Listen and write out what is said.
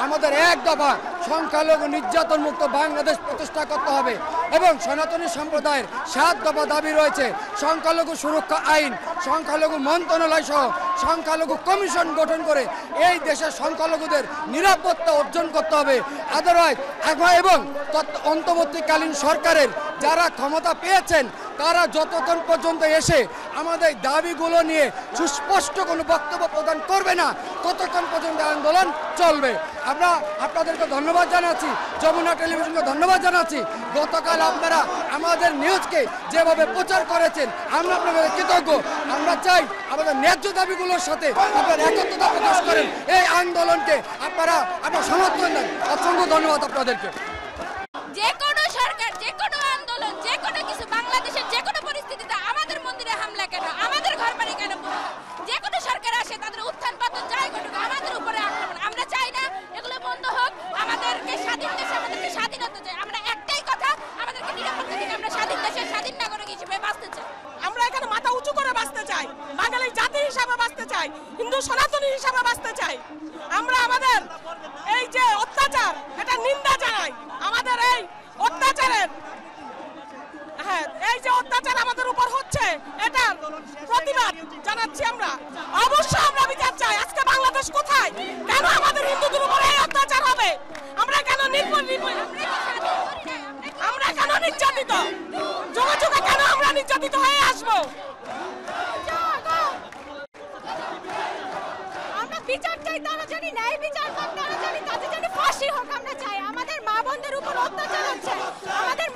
আমাদের এক দফা সংখ্যালঘু নির্যাতন মুক্ত বাংলাদেশ প্রতিষ্ঠা করতে হবে এবং সনাতনী সম্প্রদায়ের 7 দফা দাবি রয়েছে। সংখ্যালঘু সুরক্ষা আইন, সংখ্যালঘু মন্ত্রণালয় সহ সংখ্যালঘু কমিশন গঠন করে এই দেশের সংখ্যালঘুদের নিরাপত্তা অর্জন করতে হবে। আদারওয়াইজ এবং অন্তর্বর্তীকালীন সরকারের যারা ক্ষমতা পেয়েছেন তারা যতক্ষণ পর্যন্ত এসে আমাদের দাবিগুলো নিয়ে সুস্পষ্ট কোনো বক্তব্য প্রদান করবে না ততক্ষণ পর্যন্ত আন্দোলন চলবে। আমরা আপনাদেরকে ধন্যবাদ জানাচ্ছি, যমুনা টেলিভিশনকে ধন্যবাদ জানাচ্ছি। গতকাল আপনারা আমাদের নিউজকে যেভাবে প্রচার করেছেন আমরা আপনাদের কৃতজ্ঞ। আমরা চাই আমাদের ন্যায্য দাবিগুলোর সাথে আপনারা একত্রতা প্রকাশ করেন, এই আন্দোলনকে আপনারা সমর্থন দেন। অসংখ্য ধন্যবাদ আপনাদেরকে। যে কোনো সরকার, যে কোনো আন্দোলন, যে কোনো কিছু বাংলাদেশের যে কোনো পরিস্থিতিতে আমাদের মন্দিরে হামলা কেন, আমাদের ঘর বাড়ি কেন, যে কোনো সরকার আসে তাদের উত্থান পতন যাই ঘটুক আমাদের উপরে আক্রমণ আমরা চাই না। এগুলো বন্ধ হোক। আমাদেরকে স্বাধীন দেশে আমাদেরকে স্বাধীনতা চাই। আমরা একটাই কথা, আমাদেরকে নিরাপত্তা দিকে আমরা স্বাধীন দেশের স্বাধীন নাগরিক হিসেবে বাঁচতে চাই। আমরা এখানে মাথা উঁচু করে বাঁচতে চাই, বাঙালি জাতি হিসাবে বাঁচতে চাই, হিন্দু সনাতনী হিসাবে বাঁচতে চাই। আমরা আমাদের এই যে অত্যাচার এটা নিন্দা জানাই। আমাদের এই অত্যাচারের এই যে অত্যাচার আমাদের উপর হচ্ছে এটার প্রতিবাদ জানাচ্ছি আমরা। অবশ্যই আমরা বিচার চাই। আজকে বাংলাদেশ কোথায়? কেন আমাদের হিন্দুদের উপর এই অত্যাচার হবে? আমরা কেন আমরা কেন নির্যাতিত? যুগে যুগে কেন আমরা নির্যাতিত হয়ে আসবো? আমরা বিচার চাই, তারা জানি ন্যায় বিচার পাক, তারা জানি তাদের জানি ফাঁসি হোক আমরা চাই। আমাদের মা বোনদের উপর অত্যাচার হচ্ছে, আমাদের